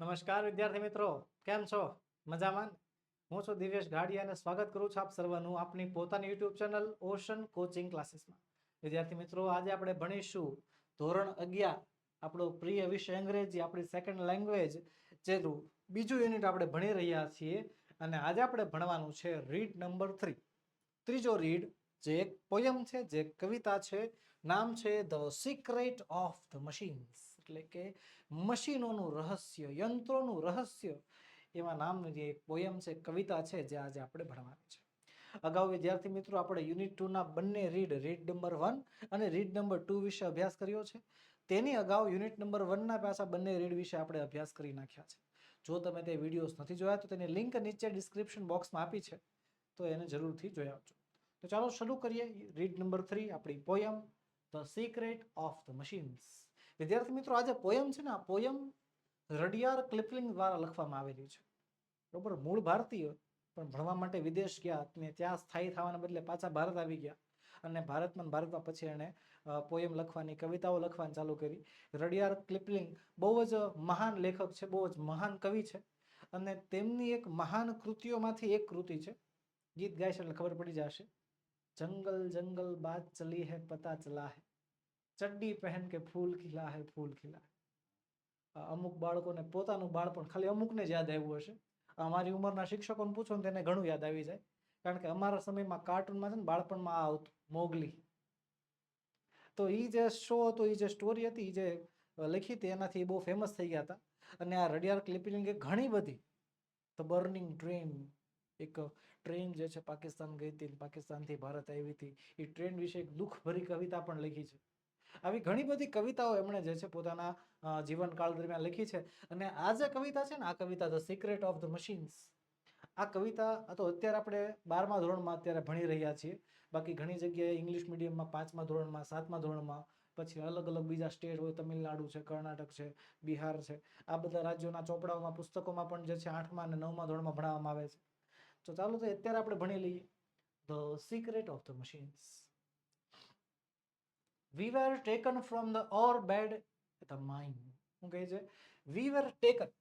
નમસ્કાર વિદ્યાર્થી મિત્રો, કેમ છો? મજામાં? હું છું દિવ્યેશ ઘાડિયા અને સ્વાગત કરું છું આપ સર્વનું આપની પોતાની યુટ્યુબ ચેનલ ઓશન કોચિંગ ક્લાસીસમાં. વિદ્યાર્થી મિત્રો, આજે આપણે ભણીશું ધોરણ 11 આપણો પ્રિય વિષય અંગ્રેજી, આપણી સેકન્ડ લેંગ્વેજ, જેનું બીજું યુનિટ આપણે ભણી રહ્યા છીએ. અને આજે આપણે ભણવાનું છે રીડ નંબર 3, ત્રીજો રીડ, જે એક પોયમ છે, જે કવિતા છે. નામ છે the secret of the machines, એટલે કે મશીનોનું રહસ્ય, યંત્રોનું રહસ્ય. એમાં નામની જે એક પોયમ છે, કવિતા છે, જે આજે આપણે ભણવાની છે. અગાઉ વિદ્યાર્થી મિત્રો આપણે યુનિટ 2 ના બંને રીડ નંબર 1 અને રીડ નંબર 2 વિશે અભ્યાસ કર્યો છે. તેની અગાઉ યુનિટ નંબર 1 ના પાછા બંને રીડ વિશે આપણે અભ્યાસ કરી નાખ્યા છે. જો તમે તે વિડીયોઝ નથી જોયા તો તેની લિંક નીચે ડિસ્ક્રિપ્શન બોક્સમાં આપી છે, તો એને જરૂરથી જોઈ આવજો. તો ચાલો શરૂ કરીએ રીડ નંબર 3, આપણી poem the secret of the machines. વિદ્યાર્થી મિત્રો, આ જે પોયમ છે ને, આ પોયમ રડિયાર્ડ કિપલિંગ દ્વારા લખવામાં આવેલી છે. બરોબર, મૂળ ભારતીય, પણ ભણવા માટે વિદેશ ગયા અને ત્યાં સ્થાયી થવાના બદલે પાછા ભારત આવી ગયા. અને ભારતમાં પછી એણે પોયમ લખવાની, કવિતાઓ લખવાની ચાલુ કરી. રડિયાર્ડ કિપલિંગ બહુ જ મહાન લેખક છે, બહુ જ મહાન કવિ છે. અને તેમની એક મહાન કૃતિઓમાંથી એક કૃતિ છે, ગીત ગાય છે એટલે ખબર પડી જશે. જંગલ જંગલ બાત ચલી હૈ, પતા ચલા હૈ, ચડ્ડી પહેન કે ફૂલ ખીલા હૈ, ફૂલ ખીલા હૈ. અમુક બાળકોને પોતાનું બાળપણ ખાલી અમુકને જ યાદ આવ્યું હશે. અમારી ઉંમરના શિક્ષકોને પૂછો ને તેને ઘણું યાદ આવી જાય, કારણ કે અમારા સમયમાં કાર્ટૂનમાં છે ને, બાળપણમાં આ આવતું મોગલી. તો એ જે શો હતો, એ જે સ્ટોરી હતી, એ જે લખી હતી, એનાથી બહુ ફેમસ થઈ ગયા હતા. અને આ રડિયાર્ડ કિપલિંગે ઘણી બધી, ધ બર્નિંગ ટ્રેન, એક ટ્રેન જે છે પાકિસ્તાન ગઈ હતી, પાકિસ્તાનથી ભારત આવી હતી, એ ટ્રેન વિશે એક દુઃખભરી કવિતા પણ લખી છે. આવી ઘણી બધી કવિતાઓ એમણે જે છે પોતાના જીવનકાળ દરમિયાન લખી છે. અને આ જે કવિતા છે ને, આ કવિતા the secret of the machines, આ કવિતા તો અત્યારે આપણે 12મા ધોરણમાં અત્યારે ભણી રહ્યા છીએ. બાકી ઘણી જગ્યાએ ઇંગ્લિશ મીડિયમમાં 5મા ધોરણમાં, 7મા ધોરણમાં, પછી અલગ અલગ બીજા સ્ટેટ હોય, તમિલનાડુ છે, કર્ણાટક છે, બિહાર છે, આ બધા રાજ્યોના ચોપડાઓમાં, પુસ્તકોમાં પણ જે છે 8મા અને 9મા ધોરણમાં ભણાવવામાં આવે છે. તો ચાલો તો અત્યારે આપણે ભણી લઈએ the secret of the machines. We were taken from the our bed the mind. શું કહે છે? We were taken,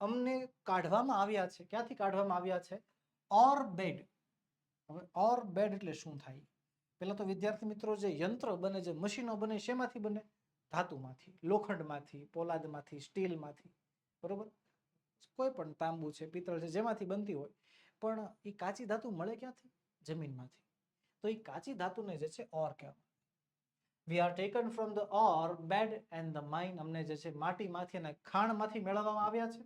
અમને કાઢવામાં આવ્યા છે. ક્યાંથી કાઢવામાં આવ્યા છે? Or bad. હવે ઓર બેડ એટલે શું થાય? પહેલા તો વિદ્યાર્થી મિત્રો, જે યંત્ર બને, જે મશીનો બને, શેમાંથી બને? ધાતુમાંથી, લોખંડમાંથી, પોલાદમાંથી, સ્ટીલમાંથી. બરોબર, કોઈ પણ તાંબુ છે, પિત્તળ છે, જેમાંથી બનતી હોય. પણ એ કાચી ધાતુ મળે ક્યાંથી? જમીનમાંથી. તો એ કાચી ધાતુને જે છે ઓર કહેવાય. We are taken from the ore bed and the mine. અમને જે છે માટીમાંથી અને ખાણમાંથી મેળવવામાં આવ્યા છે.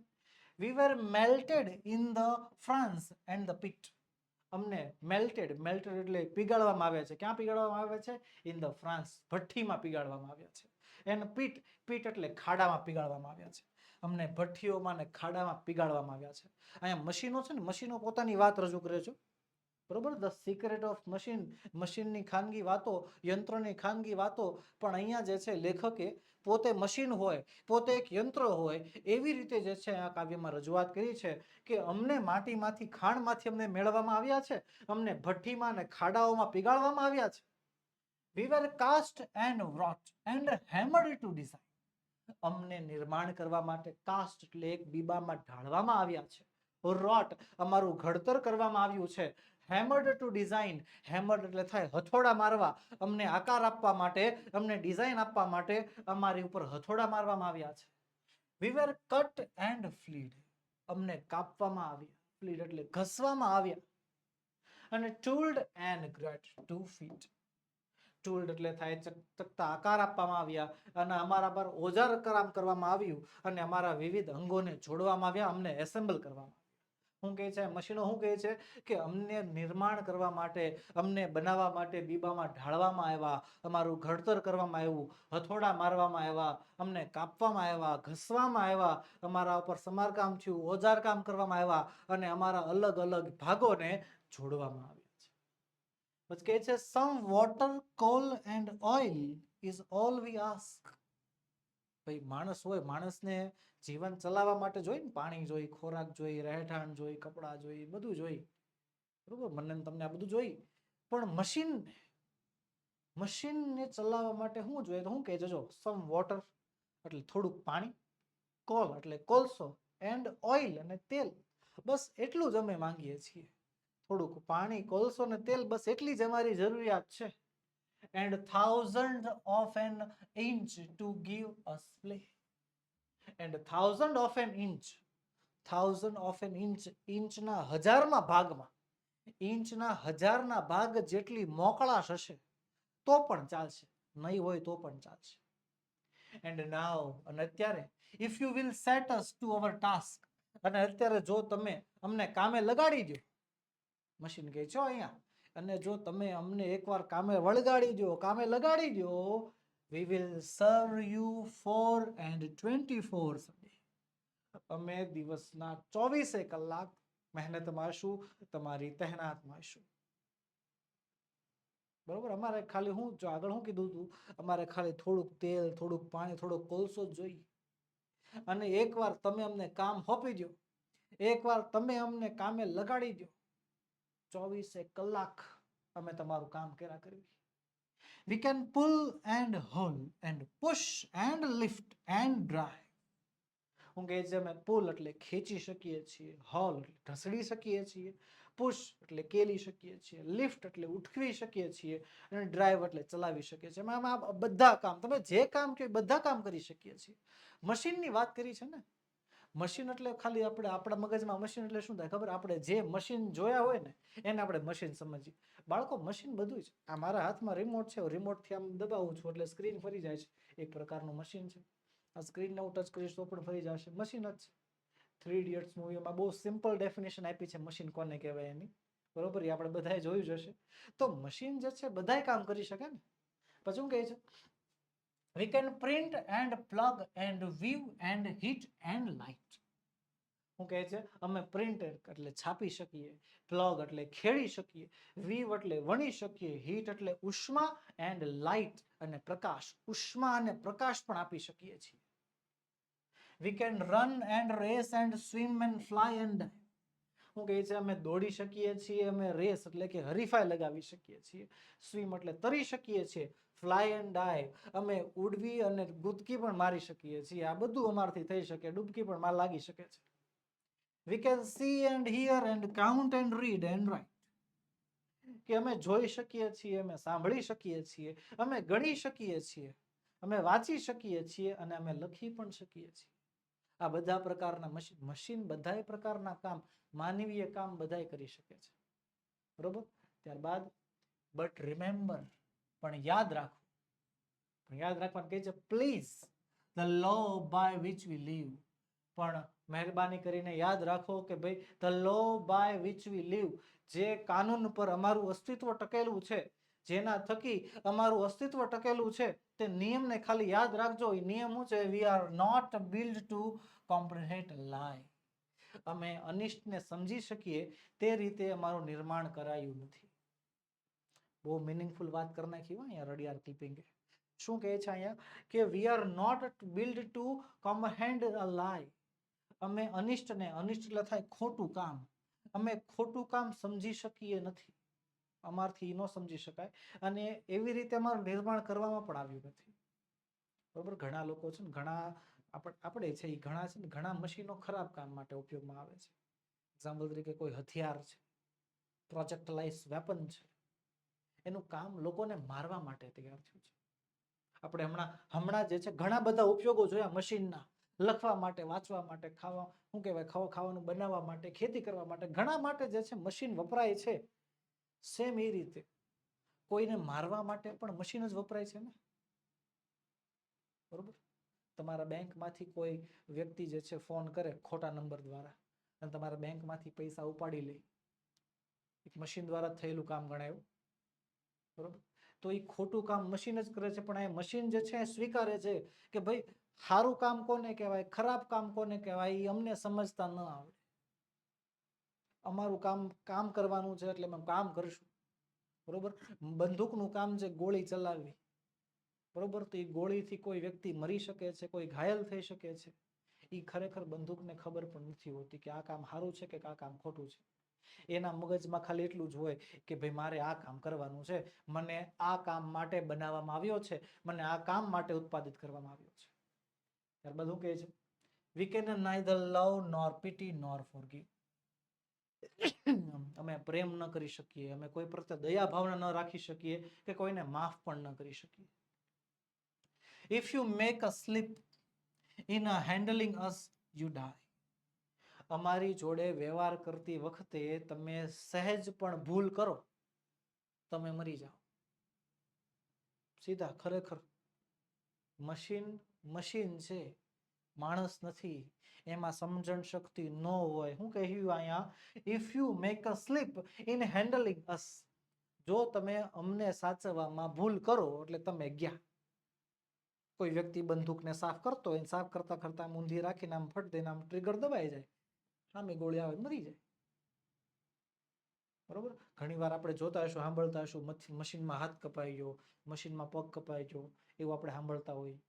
We were melted in the furnace and the pit. અમને melted એટલે પીગાળવામાં આવ્યા છે. ક્યાં પીગાળવામાં આવ્યા છે? In the furnace, ભઠ્ઠીમાં પીગાળવામાં આવ્યા છે. And pit એટલે ખાડામાં પીગાળવામાં આવ્યા છે. અમને ભઠ્ઠીઓમાં ને ખાડામાં પીગાળવામાં આવ્યા છે. અહીંયા મશીનો છે ને, મશીનો પોતાની વાત રજૂ કરે છે. બરોબર, ધ સિક્રેટ ઓફ મશીન, મશીનની ખાનગી વાતો, યંત્રની ખાનગી વાતો. પણ અહીંયા જે છે લેખકે પોતે મશીન હોય, પોતે એક યંત્ર હોય, એવી રીતે જે છે આ કાવ્યમાં રજૂઆત કરી છે કે અમને માટીમાંથી, ખાણમાંથી અમને મેળવવામાં આવ્યા છે, અમને ભઠ્ઠીમાં અને ખાડાઓમાં પીગાળવામાં આવ્યા છે. We were cast and wrought and hammered to design. અમને નિર્માણ કરવા માટે, કાસ્ટ એટલે એક બીબામાં ઢાળવામાં આવ્યા છે. રોટ, અમારું ઘડતર કરવામાં આવ્યું છે. હેમર્ડ ટુ ડિઝાઇન, હેમર્ડ એટલે થાય હથોડા મારવા, અમને આકાર આપવા માટે, અમને ડિઝાઇન આપવા માટે અમારી ઉપર હથોડા મારવામાં આવ્યા છે. We were cut and fleed, અમને કાપવામાં આવ્યા, ફ્લીડ એટલે ઘસવામાં આવ્યા. અને tooled and grat to feet, ટૂલ્ડ એટલે થાય ચકતા આકાર આપવામાં આવ્યા, અને અમારા પર ઓજાર કામ કરવામાં આવ્યું, અને અમારા વિવિધ અંગોને જોડવામાં આવ્યા, અમને એસેમ્બલ કરવામાં આવ્યા. શું કહે છે મશીનો? શું કહે છે કે અમને નિર્માણ કરવા માટે, અમને બનાવવા માટે બીબામાં ઢાળવામાં આવ્યા, અમારું ઘડતર કરવામાં આવ્યું, હથોડા મારવામાં આવ્યા, અમને કાપવામાં આવ્યા, ઘસવામાં આવ્યા, અમારા ઉપર સમારકામ થયું, ઓજાર કામ કરવામાં આવ્યા, અને અમારા અલગ અલગ ભાગોને જોડવામાં આવ્યા. પછી કહે છે some water, coal and oil is all we ask. ભાઈ માણસ હોય, માણસને જીવન ચલાવવા માટે જોઈએ ને, પાણી જોઈએ, ખોરાક જોઈએ, રહેઠાણ જોઈએ, કપડાં જોઈએ, બધું જોઈએ. બરોબર, મને તમને આ બધું જોઈએ. પણ મશીનને ચલાવવા માટે શું જોઈએ? તો શું કહે છે જો, સમ વોટર એટલે થોડુંક પાણી, કોલ એટલે કોલસો, એન્ડ ઓઇલ અને તેલ, બસ એટલું જ અમે માંગીએ છીએ. થોડુંક પાણી, કોલસો ને તેલ, બસ એટલી જ અમારી જરૂરિયાત છે. And 1000 of an inch to give us play. And 1000 of an inch, 1000 of an inch, ઇંચના હજારમાં ભાગમાં, ઇંચના હજારના ભાગ જેટલી મોકળાશ હશે તો પણ ચાલશે, નહીં હોય તો પણ ચાલશે. એન્ડ નાઉ, અને અત્યારે, if you will set us to our task, અને અત્યારે જો તમે અમને કામે લગાડી દો, મશીન કહે છે અહીંયા, અને જો તમે અમને એકવાર કામે વળગાડી દો, કામે લગાડી દો, we will serve you 4 and 24 day. અમે દિવસના 24 કલાક મહેનત મારશું, તમારી તહેનાત મારશું. બરોબર, અમારે ખાલી હું જો આગળ હું કીધું હતું, અમારે ખાલી થોડુંક તેલ, થોડુંક પાણી, થોડોક કોલસો જ જોઈએ. અને એકવાર તમે અમને કામ સોંપી દો, એકવાર તમે અમને કામે લગાડી દો, 24 કલાક અમે તમારું કામ કર્યા કરવી. We can pull and haul and push and lift and drive. હું કહે છે અમે પુલ એટલે ખેંચી શકીએ છીએ, હોલ એટલે ઢસડી શકીએ છીએ, પુશ એટલે કેલી શકીએ છીએ, લિફ્ટ એટલે ઉઠવી શકીએ છીએ, અને ડ્રાઈવ એટલે ચલાવી શકીએ છીએ. આમાં બધા કામ, તમે જે કામ કહો બધા કામ કરી શકીએ છીએ. મશીનની વાત કરી છે ને, મશીન એટલે ખાલી આપણે આપણા મગજમાં મશીન એટલે શું થાય ખબર, આપણે જે મશીન જોયા હોય ને એને આપણે મશીન સમજીએ. બાળકો, મશીન બધું જ. આ મારા હાથમાં રિમોટ છે, રિમોટથી આમ દબાવું છું એટલે સ્ક્રીન ફરી જાય છે, એક પ્રકારનું મશીન છે. આ સ્ક્રીનને હું ટચ કરીશ તો પણ ફરી જશે, મશીન જ છે. 3 ઇડિયટ્સ મૂવીમાં બહુ સિમ્પલ ડેફિનેશન આપી છે મશીન કોને કહેવાય એની, બરોબર, એ આપણે બધાએ જોયું જ હશે. તો મશીન જે છે બધાય કામ કરી શકે ને. પછી શું કહે છે, we can print and plug and view and heat and light. શું કહે છે, અમે પ્રિન્ટ એટલે છાપી શકીએ, પ્લગ એટલે ખેડી શકીએ, વીવ એટલે વણી શકીએ, હીટ એટલે ઉષ્મા, એન્ડ લાઇટ અને પ્રકાશ, ઉષ્મા અને પ્રકાશ પણ આપી શકીએ છીએ. We can run and race and swim and fly and die. શું કહે છે, અમે દોડી શકીએ છીએ, અમે રેસ એટલે કે હરીફાઈ લગાવી શકીએ છીએ, સ્વિમ એટલે તરી શકીએ છીએ, ફ્લાય એન્ડ ડાય અમે ઉડવી અને કૂદકી પણ મારી શકીએ છીએ. આ બધું અમારથી થઈ શકે, ડૂબકી પણ લાગી શકે છે. We can see and hear and count and read and write. કે અમે જોઈ શકીએ છીએ, અમે સાંભળી શકીએ છીએ, અમે ગણી શકીએ છીએ, અમે વાંચી શકીએ છીએ, અને અમે લખી પણ શકીએ છીએ. આ બધા પ્રકારના મશીન, મશીન બધાય પ્રકારના કામ, માનવીય કામ બધાય કરી શકે છે. બરોબર, ત્યારબાદ બટ રિમેમ્બર, પણ યાદ રાખો, પણ યાદ રાખવાનું કહે છે, please the law by which we live. પણ મહેરબાની કરીને યાદ રાખો કે ભાઈ, the law by which we live, જે કાનૂન પર અમારું અસ્તિત્વ ટકેલું છે, જેના થકી અમારું અસ્તિત્વ ટકેલું છે, તે નિયમને ખાલી યાદ રાખજો. એ નિયમ શું છે, we are not build to comprehend lie. અમે અનિષ્ટને સમજી શકીએ તે રીતે અમારું નિર્માણ કરાયું નથી. બહુ મિનિંગફુલ વાત કરી નાખી અહીંયા રડિયાર ક્લિપિંગ. શું કહે છે અહીંયા કે we are not build to comprehend a lie. અમે અનિષ્ટને, અનિષ્ટ એટલે થાય ખોટું કામ, અમે ખોટું કામ સમજી શકીએ નથી, અમારથી ન સમજી શકાય, અને એવી રીતે અમારું નિર્માણ કરવામાં પણ આવ્યું નથી. બરોબર, ઘણા લોકો છે ને, ઘણા આપણે છે એ ઘણા છે ને, ઘણા મશીનો ખરાબ કામ માટે ઉપયોગમાં આવે છે. એક્ઝામ્પલ તરીકે કોઈ હથિયાર છે, પ્રોજેક્ટલાઇઝ વેપન છે, એનું કામ લોકોને મારવા માટે તૈયાર થયું છે. આપણે હમણાં જે છે ઘણા બધા ઉપયોગો જોયા મશીનના, લખવા માટે, વાંચવા માટે, ખાવા શું કહેવાય, ખાવાનું બનાવવા માટે, ખેતી કરવા માટે, ઘણા માટે જે છે મશીન વપરાય છે. સેમ એ રીતે કોઈને મારવા માટે પણ મશીન જ વપરાય છે ને. બરોબર, તમારા બેંકમાંથી કોઈ વ્યક્તિ જે છે ફોન કરે ખોટા નંબર દ્વારા અને તમારા બેંકમાંથી પૈસા ઉપાડી લે, એક મશીન દ્વારા થયેલું કામ ગણાયું. બરોબર, તો એ ખોટું કામ મશીન જ કરે છે, પણ આ મશીન જે છે સ્વીકારે છે કે ભાઈ સારું કામ કોને કહેવાય, ખરાબ કામ કોને કહેવાય, એ અમને સમજતા ન આવડે. અમારું કામ કરવાનું છે એટલે અમે કામ કરશું. બરોબર, બંદૂકનું કામ છે ગોળી ચલાવવી. બરોબર, તો એ ગોળીથી કોઈ વ્યક્તિ મરી શકે છે, કોઈ ઘાયલ થઈ શકે છે. એ ખરેખર બંદૂકને ખબર પણ નથી હોતી કે આ કામ સારું છે કે આ કામ ખોટું છે. એના મગજમાં ખાલી એટલું જ હોય કે ભાઈ મારે આ કામ કરવાનું છે, મને આ કામ માટે બનાવવામાં આવ્યો છે, મને આ કામ માટે ઉત્પાદિત કરવામાં આવ્યો છે. ત્યારબાદ શું કહે છે, We can neither love nor pity nor forgive. અમે પ્રેમ ન કરી શકીએ, અમે કોઈ પ્રત્યે દયા ભાવના ન રાખી શકીએ કે કોઈને માફ પણ ન કરી શકીએ. If you make a slip in handling us, you die. અમારી જોડે વ્યવહાર કરતી વખતે તમે સહેજ પણ ભૂલ કરો, તમે મરી જાઓ. સીધા ખરેખર મશીન છે, માણસ નથી. એમાં સમજણ શક્તિ ન હોય. હું કહ્યું અહીંયા, if you make a slip in handling us, જો તમે અમને સાચવવામાં ભૂલ કરો એટલે તમે ગયા. કોઈ વ્યક્તિ બંદૂકને સાફ કરતો હોય, સાફ કરતા કરતા ઊંધી રાખીને આમ ફટ દઈને આમ ટ્રિગર દબાઈ જાય, સામે ગોળી આવે, મરી જાય. બરોબર. ઘણી વાર આપણે જોતા હશું, સાંભળતા હશું, મશીનમાં હાથ કપાઈ ગયો, મશીનમાં પગ કપાઈ ગયો, એવું આપણે સાંભળતા હોઈએ.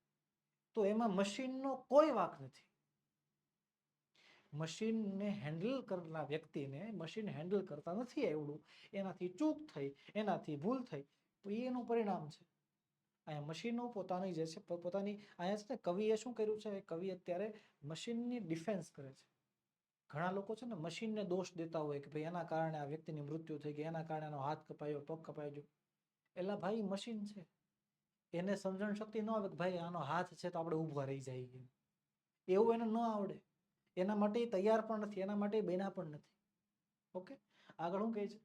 તો એમાં મશીનનો કોઈ વાંક નથી. મશીનને હેન્ડલ કરનાર વ્યક્તિને મશીન હેન્ડલ કરતા નથી આવડું, એનાથી ચૂક થઈ, એનાથી ભૂલ થઈ, તો એનું પરિણામ છે. અહીંયા મશીનો પોતાની જે છે પોતાની, અહીંયા છે ને કવિએ શું કર્યું છે, કવિ અત્યારે મશીનની ડિફેન્સ કરે છે. ઘણા લોકો છે ને મશીનને દોષ દેતા હોય કે ભાઈ એના કારણે આ વ્યક્તિની મૃત્યુ થઈ ગઈ, એના કારણે એનો હાથ કપાયો, પગ કપાઈ ગયો. એટલે ભાઈ મશીન છે, એને સમજણ શક્તિ ન આવે કે ભાઈ આનો હાથ છે તો આપણે ઊભા રહી જઈએ, એવું એને ન આવડે. એના માટે તૈયાર પણ નથી, એના માટે બન્યા પણ નથી. ઓકે, આગળ શું કહે છે?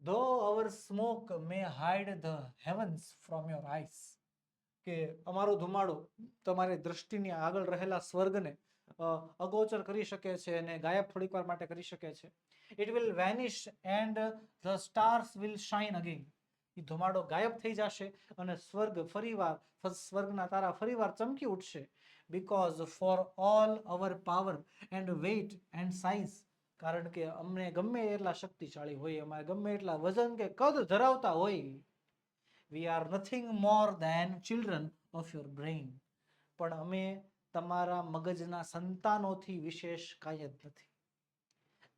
Though our smoke may hide the heavens from your eyes, કે અમારો ધુમાડો તમારી દ્રષ્ટિની આગળ રહેલા સ્વર્ગને અગોચર કરી શકે છે અને ગાયબ થોડીક વાર માટે કરી શકે છે. It will vanish and the stars will shine again. એ ધુમાડો ગાયબ થઈ જશે અને સ્વર્ગના તારા ફરીવાર ચમકી ઉઠશે. Because for all our power and weight and size, કારણ કે અમને ગમે એટલા શક્તિશાળી હોય, અમારે ગમે એટલા વજન કે કદ ધરાવતા હોય, we are nothing more than children of your brain. પણ અમે તમારા મગજના સંતાનોથી વિશેષ કાંઈ જ નથી.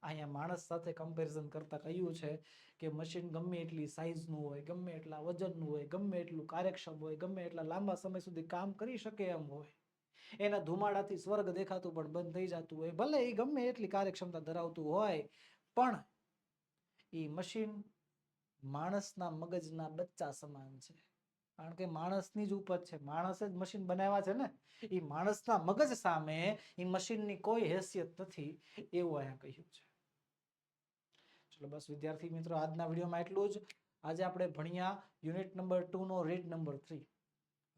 અહીંયા માણસ સાથે કમ્પેરિઝન કરતા કહ્યું છે કે મશીન ગમે એટલી સાઇઝનું હોય, ગમે એટલા વજનનું હોય, ગમે એટલું કાર્યક્ષમ હોય, ગમે એટલા લાંબા સમય સુધી કામ કરી શકે એમ હોય, એના ધુમાડાથી સ્વર્ગ દેખાતું પણ બંધ થઈ જતું હોય, ભલે એ ગમે એટલી કાર્યક્ષમતા ધરાવતું હોય, પણ એ મશીન માણસના મગજના બચ્ચા સમાન છે. કારણ કે માણસની જ ઉપજ છે, માણસે જ મશીન બનાવ્યા છે ને. એ માણસના મગજ સામે એ મશીનની કોઈ હેસિયત નથી, એવું અહીંયા કહ્યું છે. ચલો બસ વિદ્યાર્થી મિત્રો, આજના વિડીયોમાં એટલું જ. આજે આપણે ભણ્યા unit number 2 no read number 3.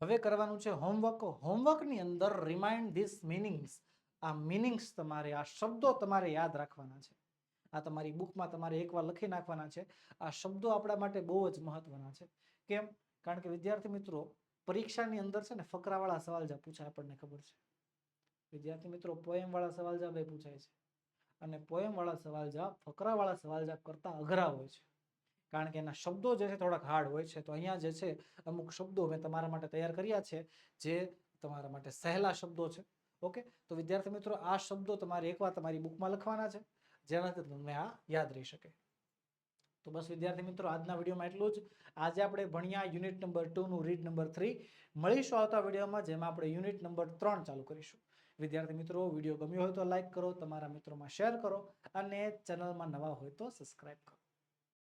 હવે કરવાનું છે હોમવર્ક. હોમવર્કની અંદર રિમાઇન્ડ ધીસ મીનિંગ્સ. આ મીનિંગ્સ તમારે, આ શબ્દો તમારે યાદ રાખવાના છે. આ તમારી બુકમાં તમારે એકવાર લખી નાખવાના છે. આ શબ્દો આપણા માટે બહુ જ મહત્વના છે. કેમ? કારણ કે વિદ્યાર્થી મિત્રો, પરીક્ષાની અંદર છે ને ફકરાવાળા સવાલ જવાબ પૂછાય, આપણને ખબર છે. વિદ્યાર્થી મિત્રો, પોએમવાળા સવાલ જવાબ એ પૂછાય છે, અને પોએમવાળા સવાલ જવાબ ફકરાવાળા સવાલ જવાબ કરતા અઘરા હોય છે. કારણ કે એના શબ્દો જે છે થોડાક હાર્ડ હોય છે. તો અહીંયા જે છે અમુક શબ્દો મેં તમારા માટે તૈયાર કર્યા છે, જે તમારા માટે સહેલા શબ્દો છે. ઓકે, તો વિદ્યાર્થી મિત્રો, આ શબ્દો તમારે એકવાર તમારી બુકમાં લખવાના છે, જેનાથી તમને આ યાદ રહી શકે. તો બસ વિદ્યાર્થી મિત્રો, આજના વિડીયોમાં એટલું જ. આજે આપણે ભણ્યા યુનિટ નંબર 2 નું રીડ નંબર 3. મળીશું આવતા વિડીયોમાં, જેમાં આપણે યુનિટ નંબર 3 ચાલુ કરીશું. વિદ્યાર્થી મિત્રો, વિડીયો ગમ્યો હોય તો લાઈક કરો, તમારા મિત્રોમાં શેર કરો, અને ચેનલમાં નવા હોય તો સબસ્ક્રાઇબ કરો.